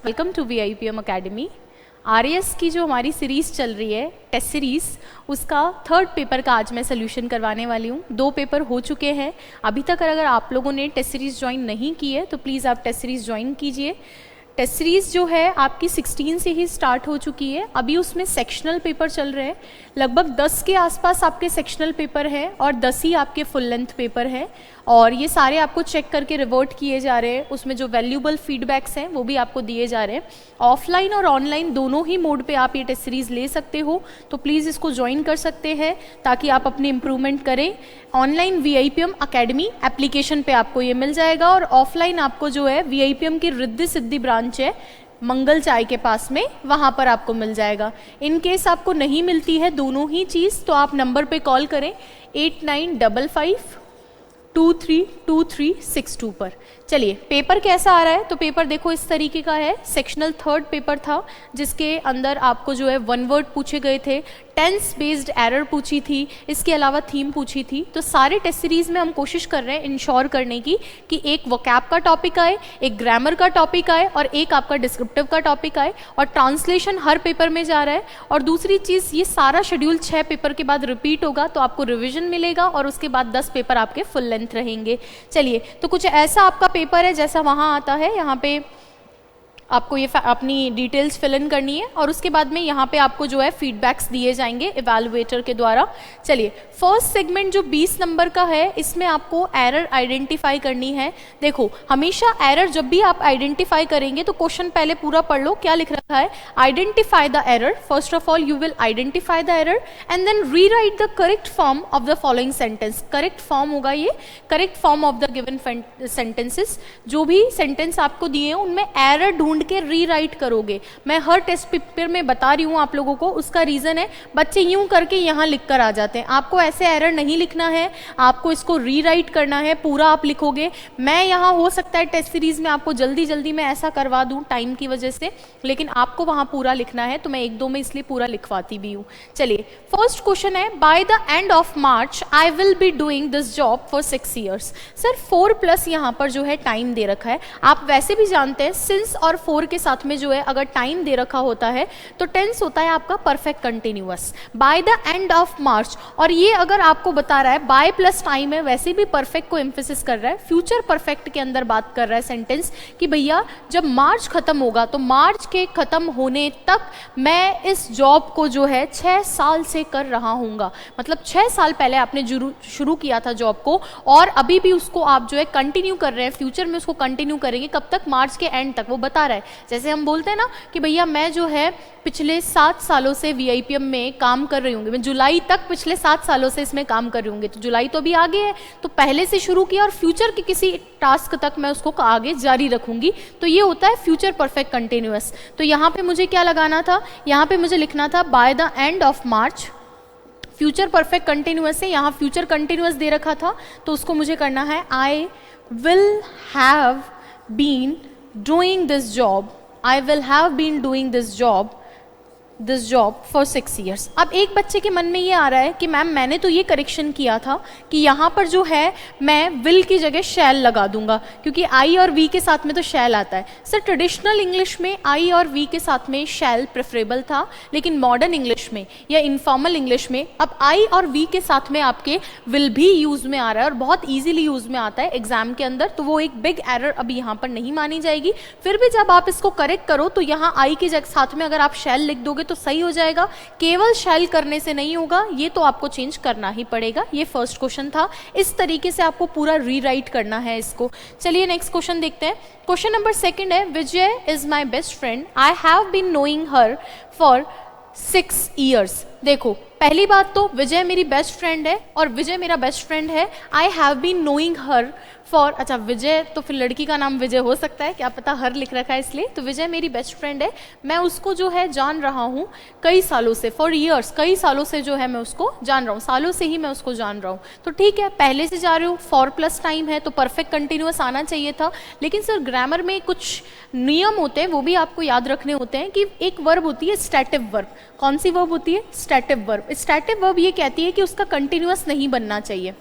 Welcome to VIPM academy. RAS की जो हमारी सीरीज़ चल रही है टेस्ट सीरीज़, उसका थर्ड पेपर का आज मैं सोल्यूशन करवाने वाली हूँ। 2 पेपर हो चुके हैं अभी तक। अगर आप लोगों ने टेस्ट सीरीज़ ज्वाइन नहीं की है तो प्लीज़ आप टेस्ट सीरीज़ ज्वाइन कीजिए। टेस्ट सीरीज़ जो है आपकी 16 से ही स्टार्ट हो चुकी है। अभी उसमें सेक्शनल पेपर चल रहे हैं, लगभग 10 के आसपास आपके सेक्शनल पेपर हैं और 10 ही आपके फुल लेंथ पेपर हैं। और ये सारे आपको चेक करके रिवर्ट किए जा रहे हैं। उसमें जो वैल्यूबल फीडबैक्स हैं वो भी आपको दिए जा रहे हैं। ऑफलाइन और ऑनलाइन दोनों ही मोड पे आप ये टेस्ट सीरीज़ ले सकते हो, तो प्लीज़ इसको ज्वाइन कर सकते हैं ताकि आप अपनी इम्प्रूवमेंट करें। ऑनलाइन VIPM अकेडमी एप्लीकेशन पे आपको ये मिल जाएगा और ऑफलाइन आपको जो है VIPM की रिद्धि सिद्धि ब्रांच है मंगल चाय के पास में, वहाँ पर आपको मिल जाएगा। इन केस आपको नहीं मिलती है दोनों ही चीज़ तो आप नंबर पे कॉल करें 8955232362 पर। चलिए पेपर कैसा आ रहा है, तो पेपर देखो इस तरीके का है। सेक्शनल थर्ड पेपर था जिसके अंदर आपको जो है 1 वर्ड पूछे गए थे, टेंस बेस्ड एरर पूछी थी, इसके अलावा थीम पूछी थी। तो सारे टेस्ट सीरीज में हम कोशिश कर रहे हैं इंश्योर करने की कि एक वोकैब का टॉपिक आए, एक ग्रामर का टॉपिक आए और एक आपका डिस्क्रिप्टिव का टॉपिक आए, और ट्रांसलेशन हर पेपर में जा रहा है। और दूसरी चीज़, ये सारा शेड्यूल 6 पेपर के बाद रिपीट होगा, तो आपको रिविजन मिलेगा और उसके बाद 10 पेपर आपके फुल लेंथ रहेंगे। चलिए, तो कुछ ऐसा आपका पेपर है जैसा वहाँ आता है। यहाँ पे आपको ये अपनी डिटेल्स फिल इन करनी है और उसके बाद में यहाँ पे आपको जो है फीडबैक्स दिए जाएंगे इवैल्यूएटर के द्वारा। चलिए, फर्स्ट सेगमेंट जो 20 नंबर का है, इसमें आपको एरर आइडेंटिफाई करनी है। देखो, हमेशा एरर जब भी आप आइडेंटिफाई करेंगे तो क्वेश्चन पहले पूरा पढ़ लो क्या लिख रखा है। Identify the error, first of all you will identify the error and then rewrite the correct form of the following sentence. Correct form होगा ये, correct form of the given sentences. जो भी सेंटेंस आपको दिए हैं उनमें एरर ढूंढ के रीराइट करोगे। मैं हर टेस्ट पेपर में बता रही हूँ आप लोगों को, उसका रीजन है बच्चे यूं करके यहाँ लिख कर आ जाते हैं। आपको ऐसे एरर नहीं लिखना है, आपको इसको रीराइट करना है, पूरा आप लिखोगे। मैं यहाँ हो सकता है टेस्ट सीरीज में आपको जल्दी जल्दी मैं ऐसा करवा दूँ टाइम की वजह से, लेकिन आपको वहाँ पूरा लिखना है, तो मैं 1-2 में इसलिए पूरा लिखवाती भी हूँ। चलिए, फर्स्ट क्वेश्चन है, by the end of March I will be doing this job for 6 years। Sir 4+ यहाँ पर जो है टाइम दे रखा है। आप वैसे भी जानते हैं सिंस और 4 के साथ में जो है अगर टाइम दे रखा होता है तो टेंस होता है आपका perfect continuous. By the end of March, और ये अगर आपको बता रहा है बाय प्लस टाइम है, वैसे भी परफेक्ट को एम्फेसिस कर रहा है, फ्यूचर परफेक्ट के अंदर बात कर रहा है सेंटेंस कि भैया जब मार्च खत्म होगा तो मार्च के खत्म होने तक मैं इस जॉब को जो है 6 साल से कर रहा हूँगा। मतलब 6 साल पहले आपने शुरू किया था जॉब को और अभी भी उसको आप जो है कंटिन्यू कर रहे हैं, फ्यूचर में उसको कंटिन्यू करेंगे। कब तक? मार्च के एंड तक। वो बता रहा है, जैसे हम बोलते हैं ना कि भैया मैं जो है पिछले 7 सालों से VIPM में काम कर रही हूँगी, मैं जुलाई तक पिछले 7 सालों से इसमें काम कर रही हूँगी। तो जुलाई तो अभी आगे है, तो पहले से शुरू किया और फ्यूचर के किसी टास्क तक मैं उसको आगे जारी रखूंगी। तो ये होता है फ्यूचर परफेक्ट कंटिन्यूअस। तो यहाँ पे मुझे क्या लगाना था, यहाँ पे मुझे लिखना था by the end of March. Future perfect continuous है, यहाँ फ्यूचर कंटिन्यूअस दे रखा था तो उसको मुझे करना है I will have been doing this job, I will have been doing this job for 6 years। अब एक बच्चे के मन में ये आ रहा है कि मैम मैंने तो ये करेक्शन किया था कि यहाँ पर जो है मैं विल की जगह शैल लगा दूंगा, क्योंकि आई और वी के साथ में तो शैल आता है। सर ट्रेडिशनल इंग्लिश में आई और वी के साथ में शैल प्रेफरेबल था, लेकिन मॉडर्न इंग्लिश में या इनफॉर्मल इंग्लिश में अब आई और वी के साथ में आपके विल भी यूज में आ रहा है और बहुत ईजिली यूज में आता है एग्जाम के अंदर। तो वो एक बिग एरर अभी यहाँ पर नहीं मानी जाएगी। फिर भी जब आप इसको करेक्ट करो तो यहाँ आई के साथ में अगर आप शैल लिख दोगे तो सही हो जाएगा। केवल शैल करने से नहीं होगा, ये तो आपको चेंज करना ही पड़ेगा। ये फर्स्ट क्वेश्चन था, इस तरीके से आपको पूरा रीराइट करना है इसको। चलिए नेक्स्ट क्वेश्चन देखते हैं। क्वेश्चन नंबर 2 है, Vijay is my best friend, I have been knowing her for 6 years। देखो, पहली बात तो विजय मेरी बेस्ट फ्रेंड है और विजय मेरा बेस्ट फ्रेंड है। I have been knowing her for, अच्छा विजय तो फिर लड़की का नाम विजय हो सकता है, क्या पता हर लिख रखा है इसलिए। तो विजय मेरी बेस्ट फ्रेंड है, मैं उसको जो है जान रहा हूँ कई सालों से, फॉर ईयर्स, कई सालों से जो है मैं उसको जान रहा हूँ, सालों से ही मैं उसको जान रहा हूँ। तो ठीक है, पहले से जा रही हूँ, फॉर प्लस टाइम है तो परफेक्ट कंटिन्यूअस आना चाहिए था। लेकिन सर ग्रामर में कुछ नियम होते हैं, वो भी आपको याद रखने होते हैं कि एक वर्ब होती है स्टैटिव वर्ब। कौन सी वर्ब होती है? स्टैटिव वर्ब। स्टैटिव वर्ब ये कहती है कि उसका कंटिन्यूअस नहीं बनना चाहिए,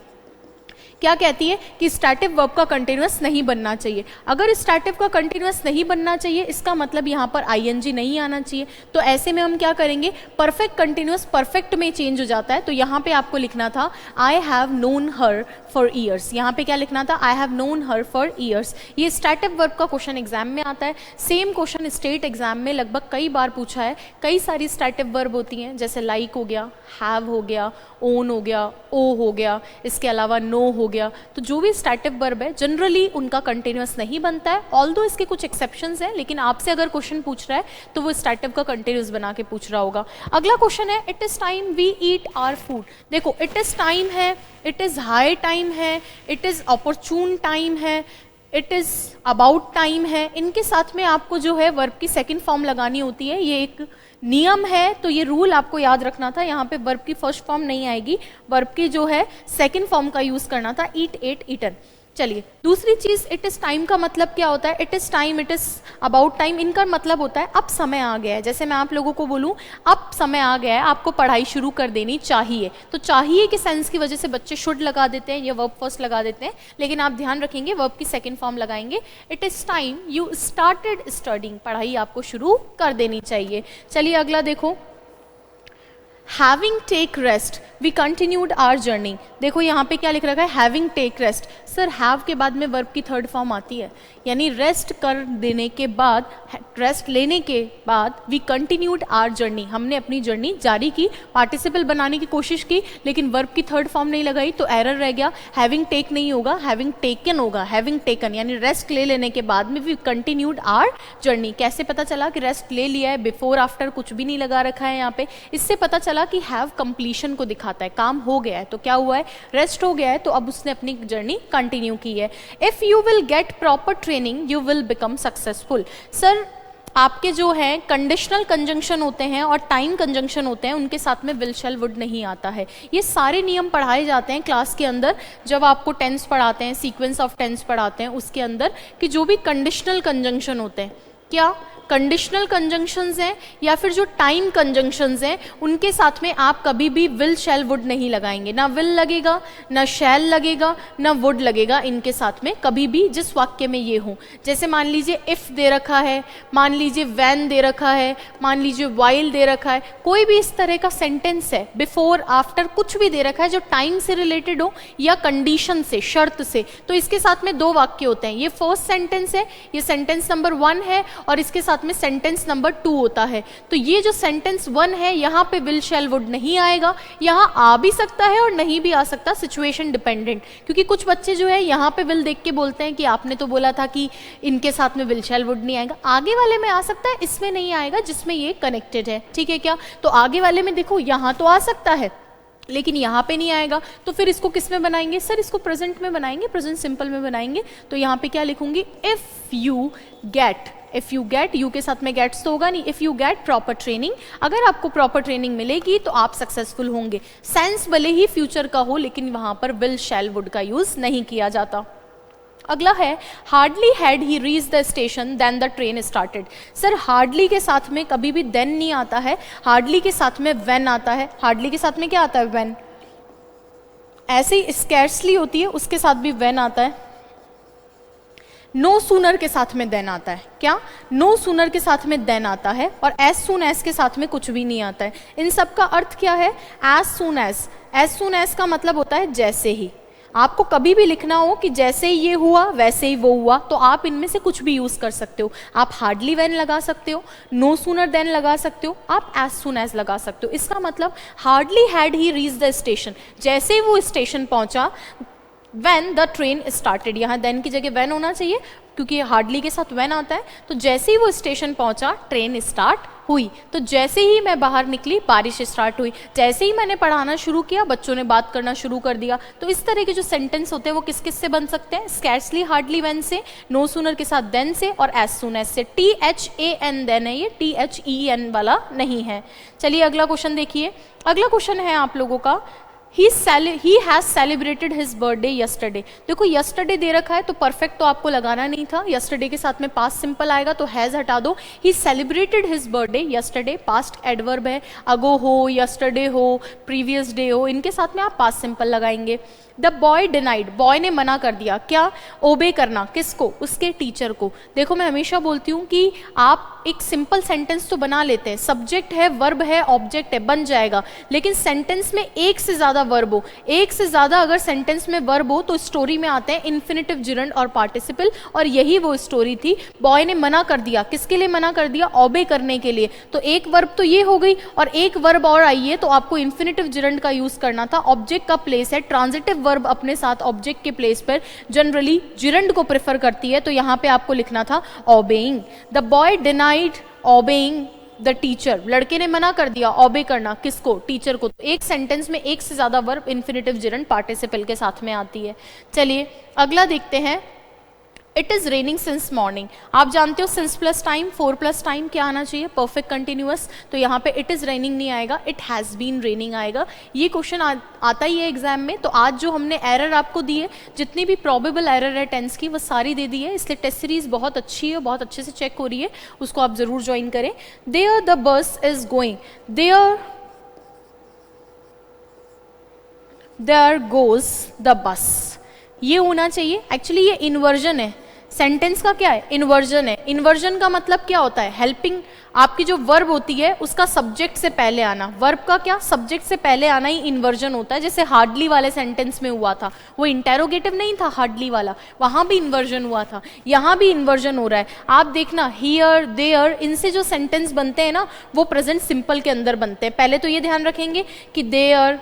क्या कहती है कि स्टैटिव वर्ब का कंटिन्यूअस नहीं बनना चाहिए। अगर स्टैटिव का कंटिन्यूअस नहीं बनना चाहिए इसका मतलब यहाँ पर आईएनजी नहीं आना चाहिए। तो ऐसे में हम क्या करेंगे, परफेक्ट कंटिन्यूअस परफेक्ट में चेंज हो जाता है। तो यहाँ पे आपको लिखना था I have known her for years. यहाँ पे क्या लिखना था, I have known her for years. ये स्टैटिव वर्ब का क्वेश्चन एग्जाम में आता है। सेम क्वेश्चन स्टेट एग्जाम में लगभग कई बार पूछा है। कई सारी स्टैटिव वर्ब होती हैं, जैसे लाइक हो गया, हैव हो गया, ओन हो गया, ओ हो गया, इसके अलावा नो हो गया। तो जो भी स्टैटिव वर्ब है जनरली उनका कंटिन्यूअस नहीं बनता है, ऑल्दो इसके कुछ एक्सेप्शंस हैं, लेकिन आपसे अगर क्वेश्चन पूछ रहा है तो वो स्टैटिव का कंटिन्यूअस बना के पूछ रहा होगा। अगला क्वेश्चन है it is time we eat our food. देखो इट इज टाइम है, इट इज हाई टाइम है, इट इज अपॉर्चून टाइम है, इट इज अबाउट टाइम है। इनके साथ में आपको जो है वर्ब की सेकंड फॉर्म लगानी होती है। ये एक नियम है, तो ये रूल आपको याद रखना था। यहाँ पे वर्ब की फर्स्ट फॉर्म नहीं आएगी, वर्ब की जो है सेकंड फॉर्म का यूज करना था, ईट, एट, ईटन। चलिए दूसरी चीज, इट इज टाइम का मतलब क्या होता है, it is time, it is about time, इनका मतलब होता है अब समय आ गया है। जैसे मैं आप लोगों को बोलूं अब समय आ गया है, आपको पढ़ाई शुरू कर देनी चाहिए, तो चाहिए के सेंस की वजह से बच्चे शुड लगा देते हैं या वर्ब फर्स्ट लगा देते हैं, लेकिन आप ध्यान रखेंगे वर्ब की सेकंड फॉर्म लगाएंगे। It is time you started studying, पढ़ाई आपको शुरू कर देनी चाहिए। चलिए अगला देखो, having take rest we continued our journey. देखो यहाँ पे क्या लिख रखा है, having take rest. Sir have के बाद में वर्ब की थर्ड फॉर्म आती है, यानी रेस्ट कर देने के बाद, रेस्ट लेने के बाद वी कंटिन्यूड आवर जर्नी, हमने अपनी जर्नी जारी की। पार्टिसिपल बनाने की कोशिश की लेकिन वर्ब की थर्ड फॉर्म नहीं लगाई तो एरर रह गया। हैविंग टेक नहीं होगा, हैविंग टेकन होगा, हैविंग टेकन, यानी रेस्ट ले लेने के बाद में वी कंटिन्यूड आवर जर्नी। कैसे पता चला कि रेस्ट ले लिया है, बिफोर आफ्टर कुछ भी नहीं लगा रखा है यहाँ पे, इससे पता चला कि हैव कंप्लीशन को दिखाता है, काम हो गया है। तो क्या हुआ है, रेस्ट हो गया है, तो अब उसने अपनी जर्नी कंटिन्यू की है। If you will get proper training you will become successful. Sir आपके जो है कंडीशनल कंजंक्शन होते हैं और टाइम कंजंक्शन होते हैं, उनके साथ में विल शैल वुड नहीं आता है। ये सारे नियम पढ़ाए जाते हैं क्लास के अंदर, जब आपको टेंस पढ़ाते हैं, सीक्वेंस ऑफ टेंस पढ़ाते हैं, उसके अंदर कि जो भी कंडीशनल कंजंक्शन होते हैं, क्या कंडीशनल कंजंक्शंस हैं या फिर जो टाइम कंजंक्शंस हैं, उनके साथ में आप कभी भी विल शैल वुड नहीं लगाएंगे। ना विल लगेगा, ना शैल लगेगा, ना वुड लगेगा इनके साथ में कभी भी, जिस वाक्य में ये हो। जैसे मान लीजिए इफ दे रखा है, मान लीजिए व्हेन दे रखा है, मान लीजिए व्हाइल दे रखा है, कोई भी इस तरह का सेंटेंस है, बिफोर आफ्टर कुछ भी दे रखा है जो टाइम से रिलेटेड हो या कंडीशन से, शर्त से, तो इसके साथ में दो वाक्य होते हैं। ये फर्स्ट सेंटेंस है, ये सेंटेंस नंबर 1 है, और इसके साथ में सेंटेंस नंबर 2 होता है। तो ये जो सेंटेंस 1 है यहाँ पे विल शैल वुड नहीं आएगा, यहाँ आ भी सकता है और नहीं भी आ सकता, सिचुएशन डिपेंडेंट। क्योंकि कुछ बच्चे जो है यहाँ पे विल देख के बोलते हैं कि आपने तो बोला था कि इनके साथ में विल शैल वुड नहीं आएगा, आगे वाले में आ सकता है, इसमें नहीं आएगा जिसमें ये कनेक्टेड है। ठीक है क्या, तो आगे वाले में देखो यहाँ तो आ सकता है लेकिन यहाँ पे नहीं आएगा, तो फिर इसको किस में बनाएंगे, सर इसको प्रेजेंट में बनाएंगे, प्रेजेंट सिंपल में बनाएंगे। तो यहाँ पे क्या लिखूंगी, if you get, if you get, you के साथ में गेट्स तो होगा नहीं, if you get proper training, अगर आपको प्रॉपर ट्रेनिंग मिलेगी तो आप सक्सेसफुल होंगे। सेंस भले ही फ्यूचर का हो लेकिन वहां पर विल शैल वुड का यूज नहीं किया जाता। अगला है hardly had he reach the station then the train started. Sir hardly के साथ में कभी भी देन नहीं आता है, हार्डली के साथ में व्हेन आता है। हार्डली के साथ में क्या आता है, व्हेन। ऐसे ही स्कैर्सली होती है, उसके साथ भी व्हेन आता है। नो सूनर के साथ में देन आता है, क्या, नो सूनर के साथ में देन आता है, और एज सून एज के साथ में कुछ भी नहीं आता है। इन सब का अर्थ क्या है, as soon as, as soon as का मतलब होता है जैसे ही। आपको कभी भी लिखना हो कि जैसे ही ये हुआ वैसे ही वो हुआ, तो आप इनमें से कुछ भी यूज कर सकते हो। आप हार्डली व्हेन लगा सकते हो, नो सूनर देन लगा सकते हो, आप एज सून एज लगा सकते हो। इसका मतलब hardly had he reach the station, जैसे ही वो स्टेशन पहुंचा, when the train started, यहाँ then की जगह when होना चाहिए क्योंकि हार्डली के साथ when आता है। तो जैसे ही वो स्टेशन पहुंचा ट्रेन स्टार्ट हुई, तो जैसे ही मैं बाहर निकली बारिश स्टार्ट हुई, जैसे ही मैंने पढ़ाना शुरू किया बच्चों ने बात करना शुरू कर दिया। तो इस तरह के जो सेंटेंस होते हैं वो किस किस से बन सकते हैं, स्कैर्सली हार्डली व्हेन से, नो सूनर के साथ देन से, और एज सून एज से। THAN देन है, ये THEN वाला नहीं है। चलिए अगला क्वेश्चन देखिए। अगला क्वेश्चन है आप लोगों का, he has celebrated his birthday yesterday. देखो यस्टरडे दे रखा है तो परफेक्ट तो आपको लगाना नहीं था, यस्टरडे के साथ में पास्ट सिंपल आएगा तो हैज हटा दो। He celebrated his birthday yesterday, past adverb है, अगो हो, यस्टरडे हो, प्रीवियस डे हो, इनके साथ में आप पास्ट सिंपल लगाएंगे। द बॉय डिनाइड, बॉय ने मना कर दिया क्या, ओबे करना, किसको, उसके टीचर को। देखो मैं हमेशा बोलती हूँ कि आप एक सिंपल सेंटेंस तो बना लेते हैं, सब्जेक्ट है, वर्ब है, ऑब्जेक्ट है, बन जाएगा, लेकिन सेंटेंस में एक से ज्यादा वर्ब हो, एक से ज्यादा अगर सेंटेंस में वर्ब हो तो स्टोरी में आते हैं इन्फिनेटिव, जिरंड और पार्टिसिपल, और यही वो स्टोरी थी। बॉय ने मना कर दिया, किसके लिए मना कर दिया, ओबे करने के लिए। तो एक वर्ब तो ये हो गई, और एक वर्ब और आई है तो आपको इन्फिनेटिव जिरंड का यूज करना था। ऑब्जेक्ट का प्लेस है, ट्रांजिटिव वर्ब अपने साथ ऑब्जेक्ट के प्लेस पर जनरली जिरंड को प्रेफर करती है, तो यहां पे आपको लिखना था obeying. The boy denied obeying the teacher, लड़के ने मना कर दिया ओबे करना, किसको, टीचर को। तो एक सेंटेंस में एक से ज्यादा वर्ब इन्फिनेटिव जिरंड पार्टिसिपल के साथ में आती है। चलिए अगला देखते हैं। It is raining since morning, आप जानते हो since plus time, four plus time क्या आना चाहिए, परफेक्ट कंटिन्यूअस, तो यहाँ पे इट इज रेनिंग नहीं आएगा, इट हैज बीन रेनिंग आएगा। ये क्वेश्चन आता ही है एग्जाम में। तो आज जो हमने एरर आपको दी है, जितनी भी प्रॉबेबल एरर है टेंस की, वो सारी दे दी है, इसलिए टेस्ट सीरीज बहुत अच्छी है, बहुत अच्छे से चेक हो रही है, उसको आप जरूर ज्वाइन करें। There the bus is going, there goes the bus, ये होना चाहिए। एक्चुअली ये इन्वर्जन है, सेंटेंस का क्या है, इन्वर्जन है। इन्वर्जन का मतलब क्या होता है, हेल्पिंग, आपकी जो वर्ब होती है उसका सब्जेक्ट से पहले आना, वर्ब का क्या, सब्जेक्ट से पहले आना ही इन्वर्जन होता है। जैसे हार्डली वाले सेंटेंस में हुआ था, वो इंटेरोगेटिव नहीं था हार्डली वाला, वहां भी इन्वर्जन हुआ था, यहां भी इन्वर्जन हो रहा है। आप देखना हियर, देयर, इनसे जो सेंटेंस बनते हैं ना वो प्रेजेंट सिंपल के अंदर बनते हैं। पहले तो ये ध्यान रखेंगे कि देयर,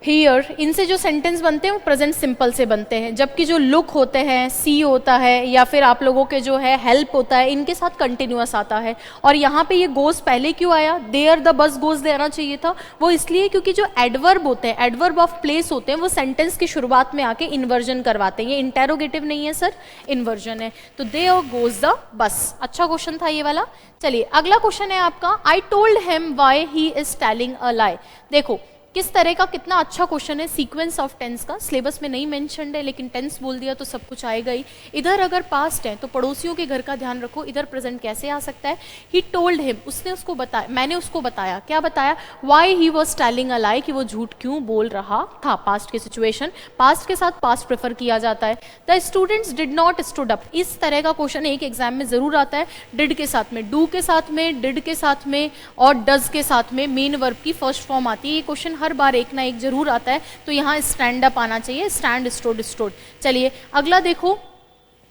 हियर, इनसे जो सेंटेंस बनते हैं वो प्रेजेंट सिंपल से बनते हैं, जबकि जो लुक होते हैं, सी होता है, या फिर आप लोगों के जो है हेल्प होता है, इनके साथ कंटिन्यूअस आता है। और यहाँ पे ये गोज पहले क्यों आया, देयर द बस गोज देना चाहिए था, वो इसलिए क्योंकि जो एडवर्ब होते हैं, एडवर्ब ऑफ प्लेस होते हैं, वो सेंटेंस की शुरुआत में आके इन्वर्जन करवाते हैं। ये इंटेरोगेटिव नहीं है सर, इन्वर्जन है। तो देयर गोज द बस, अच्छा क्वेश्चन था ये वाला। चलिए अगला क्वेश्चन है आपका, I told him why he is telling a lie. देखो किस तरह का, कितना अच्छा क्वेश्चन है, सीक्वेंस ऑफ टेंस का, सिलेबस में नहीं मेंशन्ड है लेकिन टेंस बोल दिया तो सब कुछ आएगा ही। इधर अगर पास्ट है तो पड़ोसियों के घर का ध्यान रखो, इधर प्रेजेंट कैसे आ सकता है। ही टोल्ड हिम, उसने उसको बताया, मैंने उसको बताया, क्या बताया, why he was telling a lie, कि वो झूठ क्यों बोल रहा था। पास्ट की सिचुएशन, पास्ट के साथ पास्ट प्रेफर किया जाता है। The students did not stood up, इस तरह का क्वेश्चन एक एग्जाम में जरूर आता है, डिड के साथ में, डू के साथ में, डिड के साथ में और डज के साथ में मेन वर्ब की फर्स्ट फॉर्म आती है। ये क्वेश्चन हर बार एक ना एक जरूर आता है, तो यहाँ स्टैंड अप आना चाहिए, स्टैंड, स्टूड, स्टूड। चलिए अगला देखो।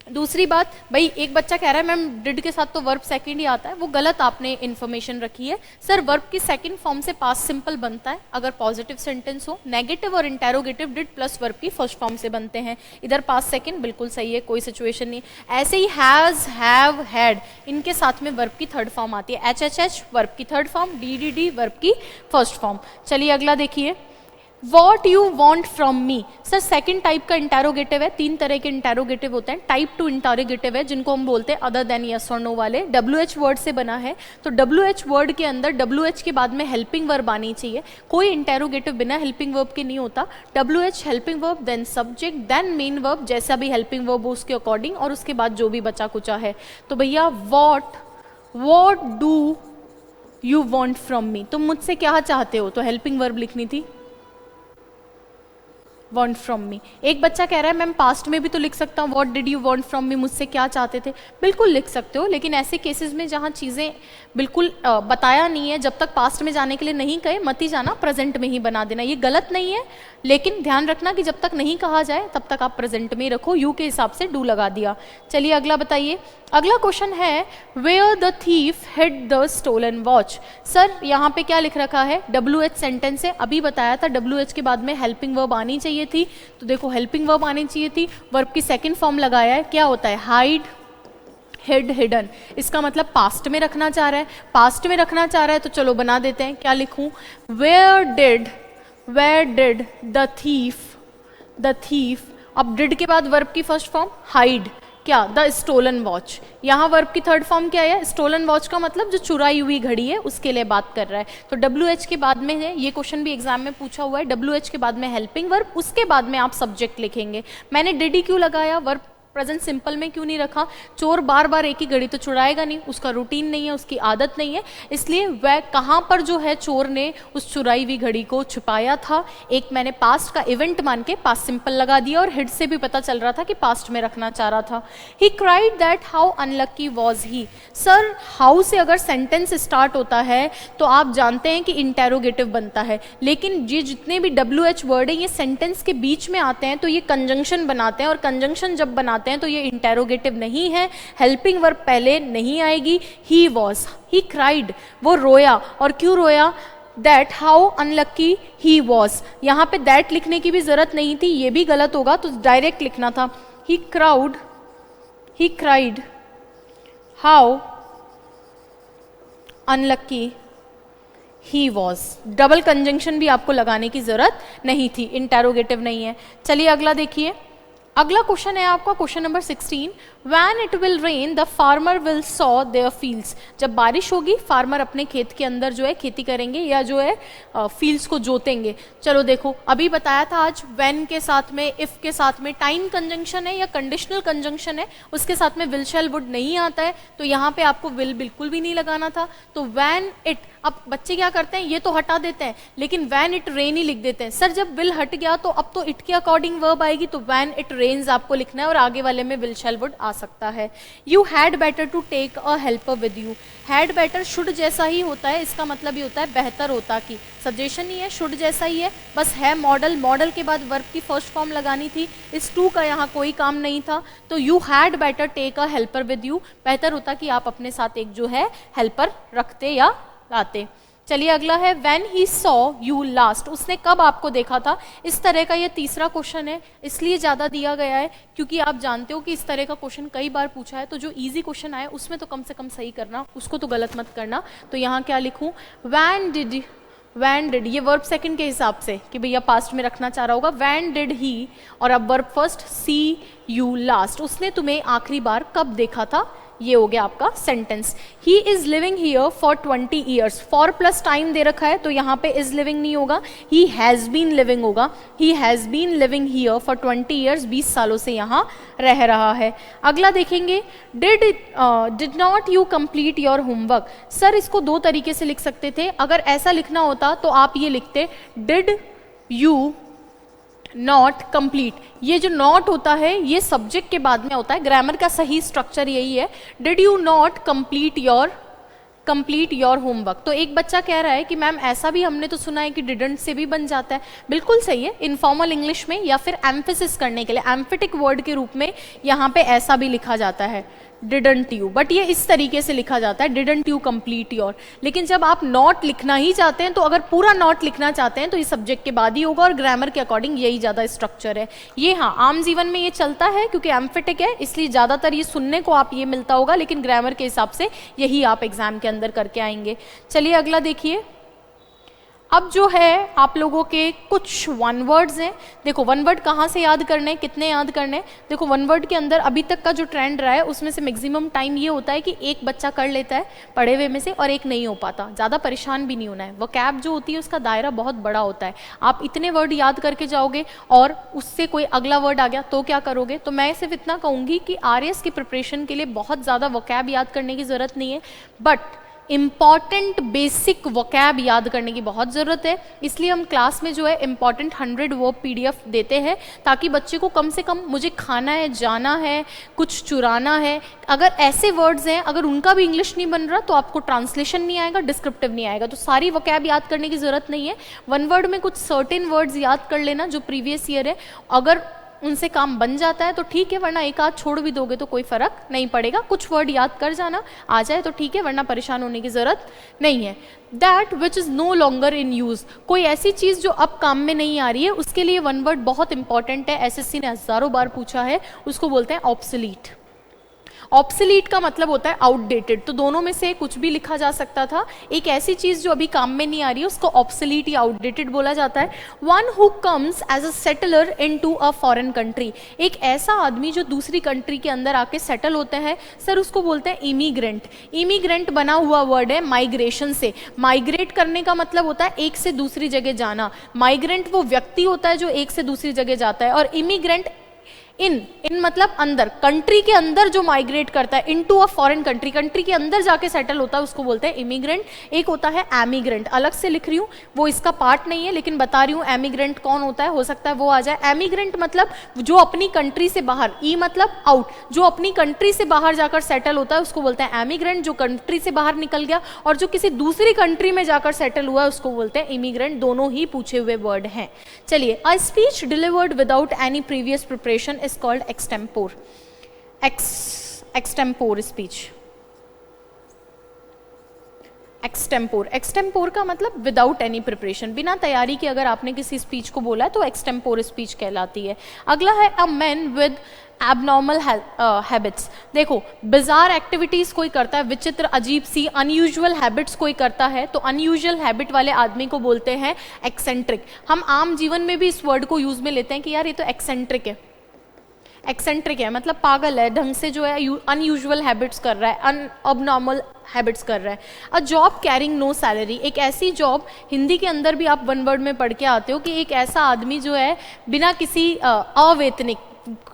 दूसरी बात, भाई एक बच्चा कह रहा है मैम डिड के साथ तो वर्ब सेकंड ही आता है, वो गलत आपने इन्फॉर्मेशन रखी है। सर वर्ब की सेकंड फॉर्म से पास्ट सिंपल बनता है अगर पॉजिटिव सेंटेंस हो, नेगेटिव और इंटेरोगेटिव डिड प्लस वर्ब की फर्स्ट फॉर्म से बनते हैं। इधर पास्ट सेकंड बिल्कुल सही है, कोई सिचुएशन नहीं। ऐसे ही हैज, हैव, हैड, इनके साथ में वर्ब की थर्ड फॉर्म आती है, एच एच एच वर्ब की third form, D D D verb की फर्स्ट फॉर्म। चलिए अगला देखिए, what you want from me. Sir second type का इंटेरोगेटिव है, तीन तरह के इंटेरोगेटिव होते हैं। टाइप टू इंटेरोगेटिव है जिनको हम बोलते हैं अदर देन यस और नो वाले, WH वर्ड से बना है। तो WH वर्ड के अंदर WH के बाद में हेल्पिंग वर्ब आनी चाहिए। कोई इंटेरोगेटिव बिना हेल्पिंग वर्ब के नहीं होता। WH helping verb, then subject, then main verb, जैसा भी हेल्पिंग वर्ब हो उसके अकॉर्डिंग, और उसके बाद जो भी बचा कुचा है। तो भैया what do you want from me, तुम मुझसे क्या चाहते हो, तो हेल्पिंग वर्ब लिखनी थी, वॉन्ट फ्रॉम मी। एक बच्चा कह रहा है मैम पास्ट में भी तो लिख सकता हूँ, what did you want from me, मुझसे क्या चाहते थे। बिल्कुल लिख सकते हो, लेकिन ऐसे केसेस में जहाँ चीज़ें बिल्कुल बताया नहीं है, जब तक पास्ट में जाने के लिए नहीं कहे मत ही जाना, प्रेजेंट में ही बना देना। ये गलत नहीं है, लेकिन ध्यान रखना कि जब तक नहीं कहा जाए तब तक आप प्रेजेंट में रखो। यू के हिसाब से डू लगा दिया। चलिए अगला बताइए। अगला क्वेश्चन है, where the thief hid the stolen watch. Sir यहाँ पे क्या लिख रखा है, WH सेंटेंस है, अभी बताया था WH के बाद में हेल्पिंग वर्ब आनी चाहिए थी। तो देखो हेल्पिंग वर्ब आनी चाहिए थी, वर्ब की सेकंड फॉर्म लगाया है, क्या होता है, हाइड, हिड, हिडन। इसका मतलब पास्ट में रखना चाह रहा है, पास्ट में रखना चाह रहा है तो चलो बना देते हैं। क्या लिखूं, वेयर डिड द थीफ, अब डिड के बाद वर्ब की फर्स्ट फॉर्म हाइड, क्या, द स्टोलन वॉच। यहाँ वर्ब की थर्ड फॉर्म क्या है, स्टोलन वॉच का मतलब जो चुराई हुई घड़ी है उसके लिए बात कर रहा है। तो WH के बाद में है, ये क्वेश्चन भी एग्जाम में पूछा हुआ है, WH के बाद में हेल्पिंग वर्ब, उसके बाद में आप सब्जेक्ट लिखेंगे। मैंने डिड ही क्यों लगाया, वर्ब प्रेजेंट सिंपल में क्यों नहीं रखा, चोर बार बार एक ही घड़ी तो चुराएगा नहीं, उसका रूटीन नहीं है, उसकी आदत नहीं है, इसलिए वह कहाँ पर जो है चोर ने उस चुराई हुई घड़ी को छुपाया था, एक मैंने पास्ट का इवेंट मान के पास्ट सिंपल लगा दिया, और हिड से भी पता चल रहा था कि पास्ट में रखना चाह रहा था। He cried that how unlucky was he. Sir how से अगर सेंटेंस स्टार्ट होता है तो आप जानते हैं कि इंटेरोगेटिव बनता है, लेकिन ये जितने भी WH वर्ड है ये सेंटेंस के बीच में आते हैं तो ये कंजंक्शन बनाते हैं, और कंजंक्शन जब बनाते हैं तो ये इंटेरोगेटिव नहीं है, हेल्पिंग वर्ब पहले नहीं आएगी। ही वॉज, ही क्राइड, वो रोया, और क्यों रोया, that how unlucky he was. यहाँ पे दैट लिखने की भी जरूरत नहीं थी, ये भी गलत होगा, तो डायरेक्ट लिखना था he cried how unlucky he was. Double conjunction भी आपको लगाने की जरूरत नहीं थी, इंटेरोगेटिव नहीं है। चलिए अगला देखिए, अगला क्वेश्चन है आपका question number 16। When it will rain, the farmer will sow their fields। जब बारिश होगी फार्मर अपने खेत के अंदर जो है खेती करेंगे या जो है फील्ड्स को जोतेंगे। चलो देखो, अभी बताया था आज when के साथ में, if के साथ में टाइम कंजंक्शन है या कंडीशनल कंजंक्शन है, उसके साथ में will shall would नहीं आता है, तो यहाँ पे आपको will बिल्कुल भी नहीं लगाना था। तो when it, अब बच्चे क्या करते हैं, ये तो हटा देते हैं लेकिन when it rain ही लिख देते हैं। सर जब will हट गया तो अब तो it के अकॉर्डिंग वर्ब आएगी, तो when it rains आपको लिखना है और आगे वाले में will shall would आ सकता है। You had better to take a helper with you। had better should जैसा ही होता है, इसका मतलब ये होता है बेहतर होता की, सजेशन ही है, should जैसा ही है, बस है मॉडल, मॉडल के बाद वर्ब की फर्स्ट फॉर्म लगानी थी, इस टू का यहाँ कोई काम नहीं था, तो you had better take a helper with you, बेहतर होता कि आप अपने साथ एक जो है हेल्पर रखते या लाते। चलिए अगला है when he saw you last। उसने कब आपको देखा था, इस तरह का ये तीसरा क्वेश्चन है, इसलिए ज़्यादा दिया गया है क्योंकि आप जानते हो कि इस तरह का क्वेश्चन कई बार पूछा है, तो जो इजी क्वेश्चन आए उसमें तो कम से कम सही करना, उसको तो गलत मत करना। तो यहाँ क्या लिखूँ, when did, ये वर्ब सेकंड के हिसाब से कि भैया पास्ट में रखना चाह रहा होगा, when did he, और अब verb first see you last, उसने तुम्हें आखिरी बार कब देखा था, ये हो गया आपका sentence. He is living here for 20 years, for plus time दे रखा है तो यहाँ पे इज लिविंग नहीं होगा, ही हैज बीन लिविंग होगा। He has been living here for 20 years, 20 सालों से यहाँ रह रहा है। अगला देखेंगे, did not you complete your homework. Sir इसको दो तरीके से लिख सकते थे, अगर ऐसा लिखना होता तो आप ये लिखते डिड यू नॉट कंप्लीट। ये जो नॉट होता है ये सब्जेक्ट के बाद में होता है, ग्रामर का सही स्ट्रक्चर यही है, did you not complete your homework. तो एक बच्चा कह रहा है कि मैम ऐसा भी हमने तो सुना है कि डिडंट से भी बन जाता है, बिल्कुल सही है, इनफॉर्मल इंग्लिश में या फिर एम्फेसिस करने के लिए एम्फेटिक वर्ड के रूप में यहाँ पे ऐसा भी लिखा जाता है डिडंट यू, बट ये इस तरीके से लिखा जाता है डिडंट यू कंप्लीट योर। लेकिन जब आप नॉट लिखना ही चाहते हैं तो अगर पूरा नॉट लिखना चाहते हैं तो ये सब्जेक्ट के बाद ही होगा और ग्रामर के अकॉर्डिंग यही ज्यादा स्ट्रक्चर है। ये हाँ आम जीवन में ये चलता है क्योंकि एम्फेटिक है इसलिए ज्यादातर ये सुनने को आप ये मिलता होगा, लेकिन ग्रामर के हिसाब से यही आप एग्जाम के अंदर करके आएंगे। चलिए अगला देखिए, अब जो है आप लोगों के कुछ वन वर्ड्स हैं। देखो वन वर्ड कहाँ से याद करने, कितने याद करने, देखो वन वर्ड के अंदर अभी तक का जो ट्रेंड रहा है उसमें से मैक्सिमम टाइम ये होता है कि एक बच्चा कर लेता है पढ़े हुए में से और एक नहीं हो पाता। ज़्यादा परेशान भी नहीं होना है, वोकैब जो होती है उसका दायरा बहुत बड़ा होता है। आप इतने वर्ड याद करके जाओगे और उससे कोई अगला वर्ड आ गया तो क्या करोगे। तो मैं सिर्फ इतना कहूँगी कि RAS की प्रिपरेशन के लिए बहुत ज़्यादा वोकैब याद करने की ज़रूरत नहीं है, बट इम्पॉर्टेंट बेसिक वोकैब याद करने की बहुत ज़रूरत है। इसलिए हम क्लास में जो है इम्पॉर्टेंट 100 वर्ब PDF देते हैं ताकि बच्चे को कम से कम मुझे खाना है, जाना है, कुछ चुराना है, अगर ऐसे वर्ड्स हैं अगर उनका भी इंग्लिश नहीं बन रहा तो आपको ट्रांसलेशन नहीं आएगा, डिस्क्रिप्टिव नहीं आएगा। तो सारी वोकैब याद करने की ज़रूरत नहीं है, वन वर्ड में कुछ सर्टेन वर्ड्स याद कर लेना जो प्रीवियस ईयर है, अगर उनसे काम बन जाता है तो ठीक है, वरना एक आध छोड़ भी दोगे तो कोई फर्क नहीं पड़ेगा। कुछ वर्ड याद कर जाना, आ जाए तो ठीक है, वरना परेशान होने की जरूरत नहीं है। That which is no longer in use, कोई ऐसी चीज जो अब काम में नहीं आ रही है उसके लिए वन वर्ड बहुत इंपॉर्टेंट है, SSC ने हजारों बार पूछा है, उसको बोलते हैं ऑब्सोलीट। ऑब्सोलीट का मतलब होता है आउटडेटेड, तो दोनों में से कुछ भी लिखा जा सकता था। एक ऐसी चीज जो अभी काम में नहीं आ रही है उसको ऑब्सोलीट या आउटडेटेड बोला जाता है। One who comes as a settler into a foreign country, एक ऐसा आदमी जो दूसरी कंट्री के अंदर आके सेटल होते हैं, सर उसको बोलते हैं इमिग्रेंट। इमिग्रेंट बना हुआ वर्ड है माइग्रेशन से। माइग्रेट करने का मतलब होता है एक से दूसरी जगह जाना। माइग्रेंट वो व्यक्ति होता है जो एक से दूसरी जगह जाता है, और इमिग्रेंट इन मतलब अंदर, कंट्री के अंदर जो माइग्रेट करता है into a foreign country, country के अंदर जाके सेटल होता है, उसको बोलते हैं इमिग्रेंट। एक होता है एमिग्रेंट, अलग से लिख रही हूँ, वो इसका पार्ट नहीं है लेकिन बता रही हूँ एमिग्रेंट कौन होता है, हो सकता है वो आ जाए। एमिग्रेंट मतलब जो अपनी कंट्री से बाहर, ई मतलब आउट, जो अपनी कंट्री से बाहर जाकर सेटल होता है उसको बोलते हैं एमिग्रेंट। जो कंट्री से बाहर निकल गया और जो किसी दूसरी कंट्री में जाकर सेटल हुआ है उसको बोलते हैं इमिग्रेंट। दोनों ही पूछे हुए वर्ड हैं। चलिए, a speech delivered without any previous preparation is called extempore. Extempore speech. Extempore का मतलब विदाउट एनी प्रिपरेशन, बिना तैयारी के अगर आपने किसी स्पीच को बोला है तो एक्सटेम्पोर स्पीच कहलाती है। अगला है a man with abnormal habits. देखो, बिजार एक्टिविटीज कोई करता है, विचित्र, अजीब सी, अनयूजुअल हैबिट्स कोई करता है, तो अनयूजुअल हैबिट वाले आदमी को बोलते हैं एक्सेंट्रिक। हम आम जीवन में भी इस वर्ड को यूज में लेते हैं कि यार ये तो एक्सेंट्रिक है। एक्सेंट्रिक है मतलब पागल है, ढंग से जो है अनयूजुअल हैबिट्स कर रहा है, अबनॉर्मल हैबिट्स कर रहा है। A job carrying no salary, एक ऐसी जॉब, हिंदी के अंदर भी आप वन वर्ड में पढ़ के आते हो कि एक ऐसा आदमी जो है बिना किसी अवेतनिक,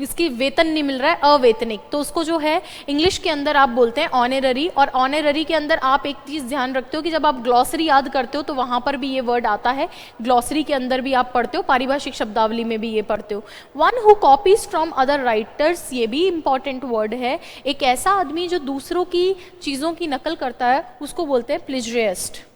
इसकी वेतन नहीं मिल रहा है, अवेतनिक, तो उसको जो है इंग्लिश के अंदर आप बोलते हैं ऑनररी। और ऑनररी के अंदर आप एक चीज ध्यान रखते हो कि जब आप ग्लॉसरी याद करते हो तो वहां पर भी ये वर्ड आता है, ग्लॉसरी के अंदर भी आप पढ़ते हो, पारिभाषिक शब्दावली में भी ये पढ़ते हो। One who copies from other writers, ये भी इंपॉर्टेंट वर्ड है। एक ऐसा आदमी जो दूसरों की चीजों की नकल करता है उसको बोलते हैं प्लेजरिस्ट।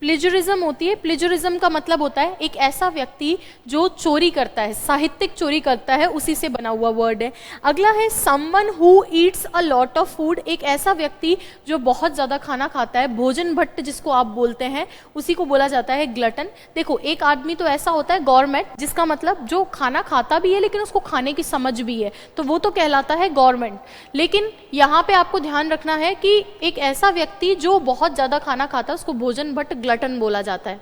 प्लेजरिज्म होती है, प्लेजरिज्म का मतलब होता है एक ऐसा व्यक्ति जो चोरी करता है, साहित्यिक चोरी करता है, उसी से बना हुआ वर्ड है। अगला है someone who Yeats a lot of food, एक ऐसा व्यक्ति जो बहुत ज्यादा खाना खाता है, भोजन भट्ट जिसको आप बोलते हैं, उसी को बोला जाता है ग्लटन। देखो, एक आदमी तो ऐसा होता है गवर्नमेंट, जिसका मतलब जो खाना खाता भी है लेकिन उसको खाने की समझ भी है, तो वो तो कहलाता है गवर्नमेंट। लेकिन यहाँ पे आपको ध्यान रखना है कि एक ऐसा व्यक्ति जो बहुत ज्यादा खाना खाता है उसको भोजन भट्ट ग्लटन बोला जाता है।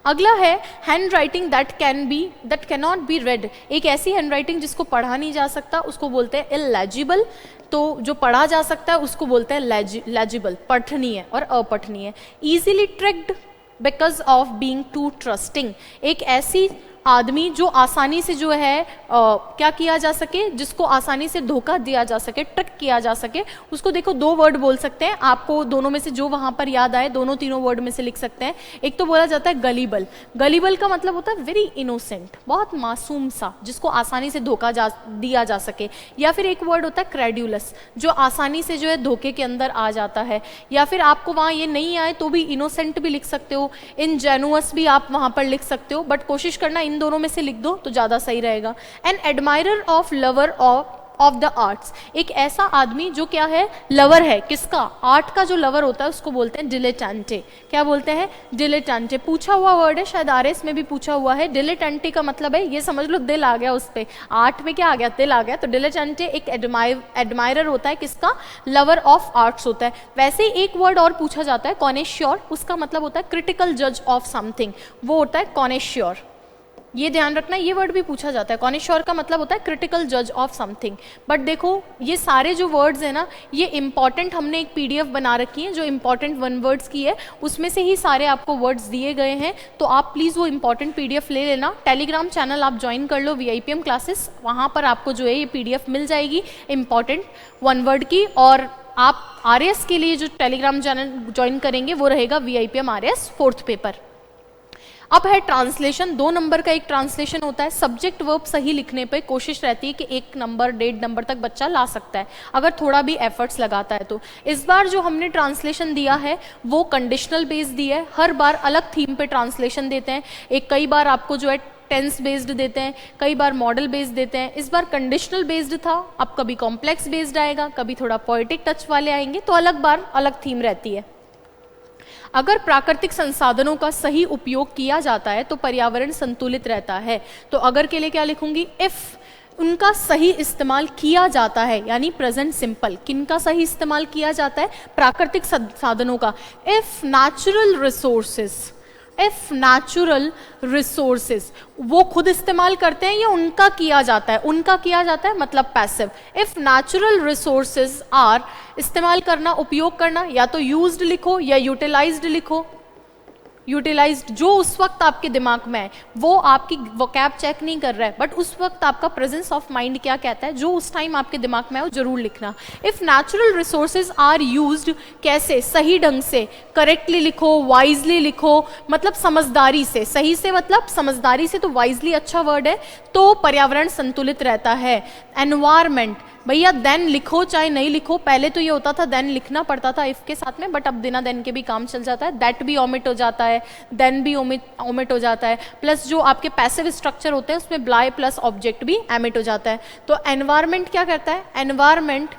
अगला है hand writing that can not be red, एक ऐसी हैंड राइटिंग जिसको पढ़ा नहीं जा सकता उसको बोलते हैं इलेजिबल। तो जो पढ़ा जा सकता है उसको बोलते हैं लेजिबल, पठनीय और अपठनीय। Easily tricked because of being too trusting, एक ऐसी आदमी जो आसानी से जो है क्या किया जा सके, जिसको आसानी से धोखा दिया जा सके, ट्रिक किया जा सके, उसको देखो दो वर्ड बोल सकते हैं, आपको दोनों में से जो वहां पर याद आए दोनों तीनों वर्ड में से लिख सकते हैं। एक तो बोला जाता है गलीबल, गलीबल का मतलब होता है वेरी इनोसेंट, बहुत मासूम सा, जिसको आसानी से धोखा दिया जा सके। या फिर एक वर्ड होता है क्रेड्यूलस, जो आसानी से जो है धोखे के अंदर आ जाता है। या फिर आपको वहां ये नहीं आए तो भी इनोसेंट भी लिख सकते हो, इनजेनुअस भी आप वहां पर लिख सकते हो, बट कोशिश करना इन दोनों में से लिख दो तो ज्यादा सही रहेगा। An admirer of lover of the arts, एक ऐसा आदमी जो क्या है, लवर है, किसका, आर्ट का जो लवर होता है उसको बोलते हैं डिलेटेंटे। क्या बोलते हैं, डिलेटेंटे। पूछा हुआ वर्ड है, शायद आरएस में भी पूछा हुआ है। डिलेटेंटे का मतलब है, ये समझ लो दिल आ गया उस पे, आर्ट में क्या आ गया, दिल आ गया, तो डिलेटेंटे एक एडमायरर होता है, किसका, लवर ऑफ आर्ट्स होता है। वैसे ही एक वर्ड और पूछा जाता है कॉनेश्योर, उसका मतलब होता है क्रिटिकल जज ऑफ समथिंग, वो होता है कॉनेश्योर। ये ध्यान रखना, ये वर्ड भी पूछा जाता है, कॉनेश्योर का मतलब होता है क्रिटिकल जज ऑफ समथिंग। बट देखो ये सारे जो वर्ड्स हैं ना, ये इंपॉर्टेंट, हमने एक पीडीएफ बना रखी है जो इंपॉर्टेंट वन वर्ड्स की है, उसमें से ही सारे आपको वर्ड्स दिए गए हैं, तो आप प्लीज वो इंपॉर्टेंट पीडीएफ ले लेना। टेलीग्राम चैनल आप ज्वाइन कर लो, वीआईपीएम क्लासेस, वहां पर आपको जो है ये पीडीएफ मिल जाएगी इंपॉर्टेंट वन वर्ड की। और आप आरएस के लिए जो टेलीग्राम चैनल ज्वाइन करेंगे वो रहेगा वीआईपीएम आरएस 4th पेपर। अब है ट्रांसलेशन, 2 नंबर का एक ट्रांसलेशन होता है। सब्जेक्ट वर्ब सही लिखने पे कोशिश रहती है कि 1 नंबर 1.5 नंबर तक बच्चा ला सकता है अगर थोड़ा भी एफर्ट्स लगाता है तो। इस बार जो हमने ट्रांसलेशन दिया है वो कंडीशनल बेस दिया है, हर बार अलग थीम पे ट्रांसलेशन देते हैं। एक कई बार आपको जो है टेंस बेस्ड देते हैं, कई बार मॉडल बेस्ड देते हैं। इस बार कंडीशनल बेस्ड था, अब कभी कॉम्प्लेक्स बेस्ड आएगा, कभी थोड़ा पोएटिक टच वाले आएंगे, तो अलग बार अलग थीम रहती है। अगर प्राकृतिक संसाधनों का सही उपयोग किया जाता है तो पर्यावरण संतुलित रहता है। तो अगर के लिए क्या लिखूंगी, इफ उनका सही इस्तेमाल किया जाता है, यानी प्रेजेंट सिंपल। किनका सही इस्तेमाल किया जाता है? प्राकृतिक साधनों का। इफ नेचुरल रिसोर्सेज, वो खुद इस्तेमाल करते हैं या उनका किया जाता है? उनका किया जाता है, मतलब passive. If natural resources are, इस्तेमाल करना, उपयोग करना, या तो यूज्ड लिखो या यूटिलाइज्ड लिखो। यूटिलाइज्ड जो उस वक्त आपके दिमाग में है, वो आपकी वोकैब चेक नहीं कर रहा है, बट उस वक्त आपका प्रेजेंस ऑफ माइंड क्या कहता है, जो उस टाइम आपके दिमाग में है वो जरूर लिखना। If natural resources are used, कैसे? सही ढंग से, करेक्टली लिखो, वाइजली लिखो, मतलब समझदारी से। सही से मतलब समझदारी से, तो वाइजली अच्छा वर्ड है, तो पर्यावरण संतुलित रहता है। एनवायरमेंट, भैया देन लिखो चाहे नहीं लिखो, पहले तो ये होता था देन लिखना पड़ता था इफ के साथ में, बट अब बिना देन के भी काम चल जाता है। दैट भी ओमिट हो जाता है, देन भी ओमिट हो जाता है, प्लस जो आपके पैसिव स्ट्रक्चर होते हैं उसमें ब्लाई प्लस ऑब्जेक्ट भी एमिट हो जाता है। तो एनवायरमेंट क्या करता है? एनवायरमेंट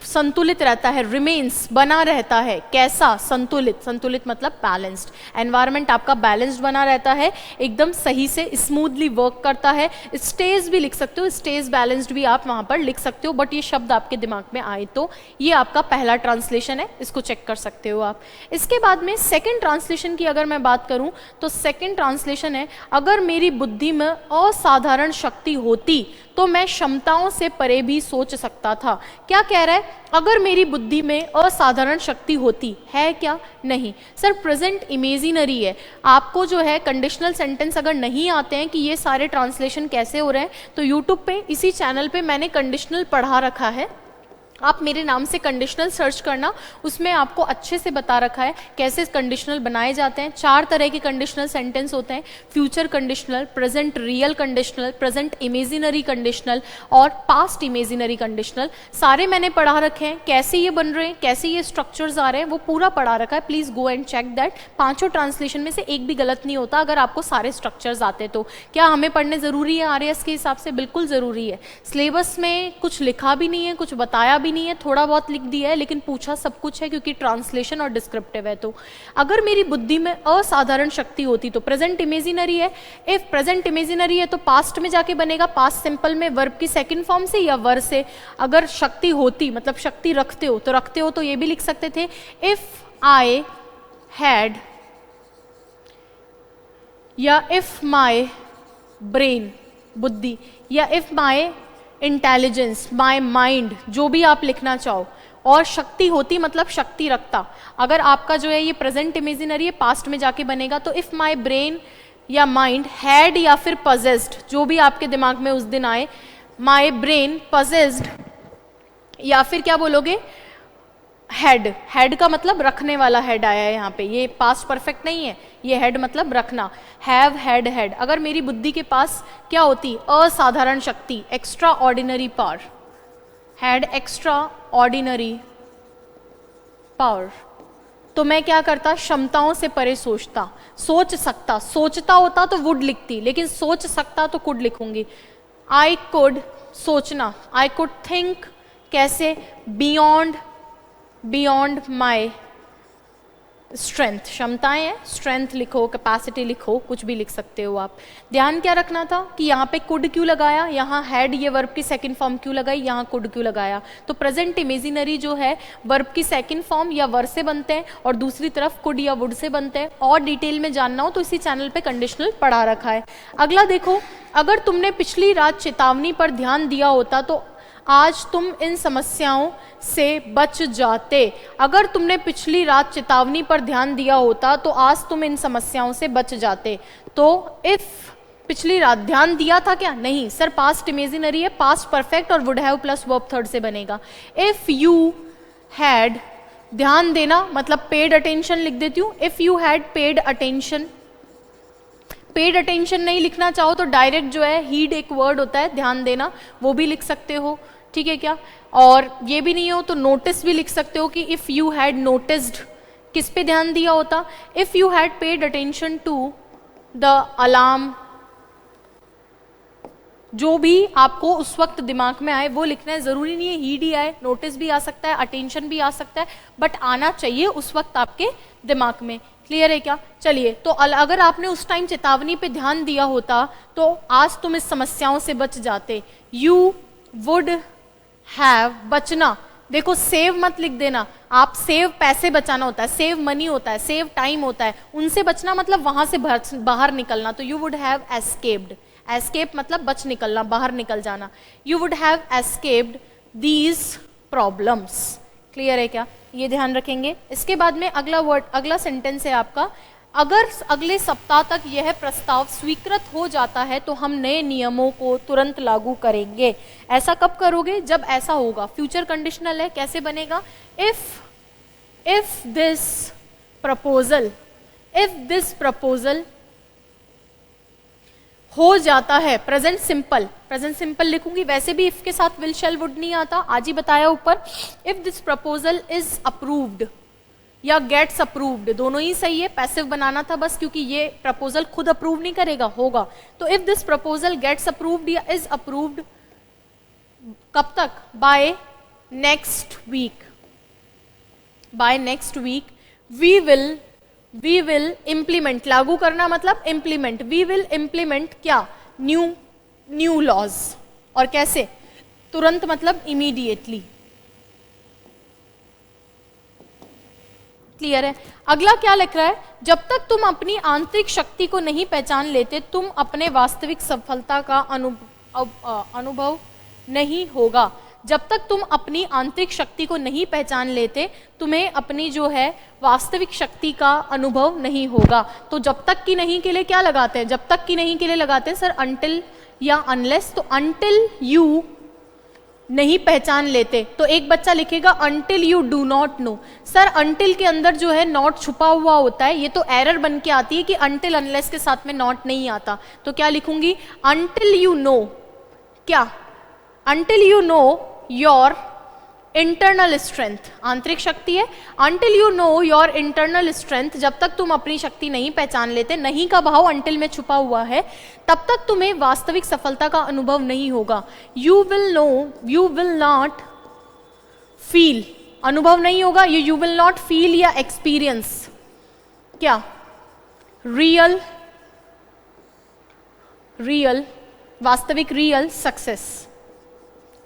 संतुलित रहता है, रिमेन्स, बना रहता है। कैसा? संतुलित। संतुलित मतलब बैलेंस्ड। एनवायरमेंट आपका बैलेंस्ड बना रहता है, एकदम सही से स्मूथली वर्क करता है। स्टेज भी लिख सकते हो, स्टेज बैलेंस्ड भी आप वहां पर लिख सकते हो, बट ये शब्द आपके दिमाग में आए तो ये आपका पहला ट्रांसलेशन है, इसको चेक कर सकते हो आप। इसके बाद में सेकेंड ट्रांसलेशन की अगर मैं बात करूं तो सेकेंड ट्रांसलेशन है, अगर मेरी बुद्धि में असाधारण शक्ति होती तो मैं क्षमताओं से परे भी सोच सकता था। क्या कह रहा है? अगर मेरी बुद्धि में असाधारण शक्ति होती है, क्या? नहीं सर, प्रेजेंट इमेजिनरी है। आपको जो है कंडीशनल सेंटेंस अगर नहीं आते हैं कि ये सारे ट्रांसलेशन कैसे हो रहे हैं, तो यूट्यूब पे इसी चैनल पे मैंने कंडीशनल पढ़ा रखा है, आप मेरे नाम से कंडीशनल सर्च करना, उसमें आपको अच्छे से बता रखा है कैसे कंडीशनल बनाए जाते हैं। 4 तरह के कंडीशनल सेंटेंस होते हैं, future conditional, present real conditional, present imaginary conditional और पास्ट इमेजिनरी कंडीशनल। सारे मैंने पढ़ा रखे हैं, कैसे ये बन रहे हैं, कैसे ये स्ट्रक्चर्स आ रहे हैं, वो पूरा पढ़ा रखा है। Please go and check that. 5 translation में से एक भी गलत नहीं होता अगर आपको सारे स्ट्रक्चर्स आते तो। क्या हमें पढ़ने जरूरी है आरएएस के हिसाब से? बिल्कुल जरूरी है। सिलेबस में कुछ लिखा भी नहीं है, कुछ बताया भी नहीं है, थोड़ा बहुत लिख दिया है, लेकिन पूछा सब कुछ है क्योंकि ट्रांसलेशन और डिस्क्रिप्टिव है। तो अगर मेरी बुद्धि में असाधारण शक्ति होती, तो प्रेजेंट इमेजिनरी है। इफ प्रेजेंट इमेजिनरी है तो पास्ट में जाके बनेगा, पास्ट सिंपल में वर्ब की सेकंड फॉर्म से या वर से। अगर शक्ति होती मतलब शक्ति रखते हो, तो रखते हो तो ये भी लिख सकते थे, इफ आई हैड, या इफ माई ब्रेन, बुद्धि, या if my intelligence, my mind, जो भी आप लिखना चाहो, और शक्ति होती मतलब शक्ति रखता। अगर आपका जो है ये प्रेजेंट इमेजिनरी है, पास्ट में जाके बनेगा, तो इफ माई ब्रेन या माइंड हैड या फिर पजेस्ड, जो भी आपके दिमाग में उस दिन आए, माई ब्रेन पजेस्ड, या फिर क्या बोलोगे, हेड। हेड का मतलब रखने वाला हेड आया है यहाँ पे, ये पास्ट परफेक्ट नहीं है, ये हेड मतलब रखना। Have had head. अगर मेरी बुद्धि के पास क्या होती? असाधारण शक्ति, extra ordinary power, had extra ordinary power, तो मैं क्या करता? क्षमताओं से परे सोचता, सोच सकता। सोचता होता तो वुड लिखती, लेकिन सोच सकता तो कुड लिखूंगी। आई कुड, सोचना, आई कुड थिंक, कैसे? बियॉन्ड माई स्ट्रेंथ, क्षमताएं हैं, स्ट्रेंथ लिखो, कैपेसिटी लिखो, कुछ भी लिख सकते हो आप। ध्यान क्या रखना था कि यहाँ पे कुड क्यों लगाया, यहाँ हैड ये वर्ब की सेकंड फॉर्म क्यों लगाई, यहाँ कुड क्यों लगाया। तो प्रेजेंट इमेजिनरी जो है वर्ब की सेकंड फॉर्म या वर से बनते हैं, और दूसरी तरफ कुड या वुड से बनते हैं। और डिटेल में जानना हो तो इसी चैनल पे कंडीशनल पढ़ा रखा है। अगला देखो, अगर तुमने पिछली रात चेतावनी पर ध्यान दिया होता तो आज तुम इन समस्याओं से बच जाते। अगर तुमने पिछली रात चेतावनी पर ध्यान दिया होता तो आज तुम इन समस्याओं से बच जाते। तो इफ पिछली रात ध्यान दिया था क्या? नहीं सर, पास्ट इमेजिनरी है, पास्ट परफेक्ट और would have plus verb third से बनेगा। इफ यू हैड, ध्यान देना मतलब पेड अटेंशन लिख देती हूँ। If you had paid attention, paid attention नहीं लिखना चाहो तो डायरेक्ट जो है हीड एक वर्ड होता है, ध्यान देना, वो भी लिख सकते हो, ठीक है क्या? और ये भी नहीं हो तो नोटिस भी लिख सकते हो कि इफ यू हैड नोटिस्ड, किस पे ध्यान दिया होता? If you had paid attention to the alarm जो भी आपको उस वक्त दिमाग में आए वो लिखना है, जरूरी नहीं है हीड ही आए, नोटिस भी आ सकता है, अटेंशन भी आ सकता है, बट आना चाहिए उस वक्त आपके दिमाग में। क्लियर है क्या? चलिए, तो अगर आपने उस टाइम चेतावनी पे ध्यान दिया होता तो आज तुम इस समस्याओं से बच जाते। यू वुड हैव, बचना, देखो सेव मत लिख देना, आप सेव पैसे बचाना होता है, सेव मनी होता है, सेव टाइम होता है, उनसे बचना मतलब वहां से बाहर निकलना। तो you would have escaped, escape मतलब बच निकलना, बाहर निकल जाना। You would have escaped these problems. Clear है क्या? ये ध्यान रखेंगे। इसके बाद में अगला वर्ड, अगला सेंटेंस है आपका, अगर अगले सप्ताह तक यह प्रस्ताव स्वीकृत हो जाता है तो हम नए नियमों को तुरंत लागू करेंगे। ऐसा कब करोगे? जब ऐसा होगा। फ्यूचर कंडीशनल है, कैसे बनेगा? इफ दिस प्रपोजल हो जाता है, प्रेजेंट सिंपल लिखूंगी, वैसे भी इफ के साथ विल शैल वुड नहीं आता, आज ही बताया ऊपर। If this proposal is approved या गेट्स अप्रूव्ड, दोनों ही सही है, पैसिव बनाना था बस, क्योंकि ये प्रपोजल खुद अप्रूव नहीं करेगा, होगा। तो if this proposal gets approved या इज अप्रूव्ड, कब तक? By next week we will implement, लागू करना मतलब इम्प्लीमेंट, वी विल इम्प्लीमेंट क्या? New laws. और कैसे? तुरंत मतलब इमीडिएटली। क्लियर है? अगला क्या लिख रहा है? जब तक तुम अपनी आंतरिक शक्ति को नहीं पहचान लेते तुम अपने वास्तविक सफलता का अनुभव नहीं होगा। जब तक तुम अपनी आंतरिक शक्ति को नहीं पहचान लेते तुम्हें अपनी जो है वास्तविक शक्ति का अनुभव नहीं होगा। तो जब तक की नहीं के लिए क्या लगाते हैं? जब तक की नहीं के लिए लगाते हैं सर अनटिल या अनलेस। तो अनटिल यू नहीं पहचान लेते, तो एक बच्चा लिखेगा until you do not know. Sir until के अंदर जो है नॉट छुपा हुआ होता है, ये तो एरर बन के आती है कि अनटिल अनलेस के साथ में नॉट नहीं आता। तो क्या लिखूंगी? अनटिल यू नो, क्या? Until you know your internal strength, आंतरिक शक्ति है। Until you know your internal strength, जब तक तुम अपनी शक्ति नहीं पहचान लेते, नहीं का भाव अनटिल में छुपा हुआ है, तब तक तुम्हें वास्तविक सफलता का अनुभव नहीं होगा। यू विल नॉट फील, अनुभव नहीं होगा, यू विल नॉट फील या एक्सपीरियंस क्या? रियल वास्तविक, रियल सक्सेस,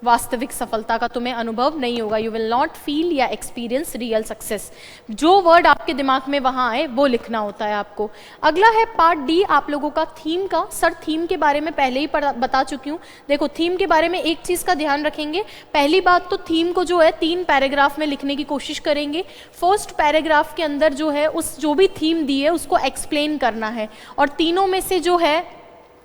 वास्तविक सफलता का तुम्हें अनुभव नहीं होगा। यू विल नॉट फील या एक्सपीरियंस रियल सक्सेस। जो वर्ड आपके दिमाग में वहां आए वो लिखना होता है आपको। अगला है पार्ट डी आप लोगों का थीम का। सर थीम के बारे में पहले ही बता चुकी हूँ। देखो थीम के बारे में एक चीज का ध्यान रखेंगे। पहली बात तो थीम को जो है 3 पैराग्राफ में लिखने की कोशिश करेंगे। फर्स्ट पैराग्राफ के अंदर जो है उस जो भी थीम दी है उसको एक्सप्लेन करना है, और तीनों में से जो है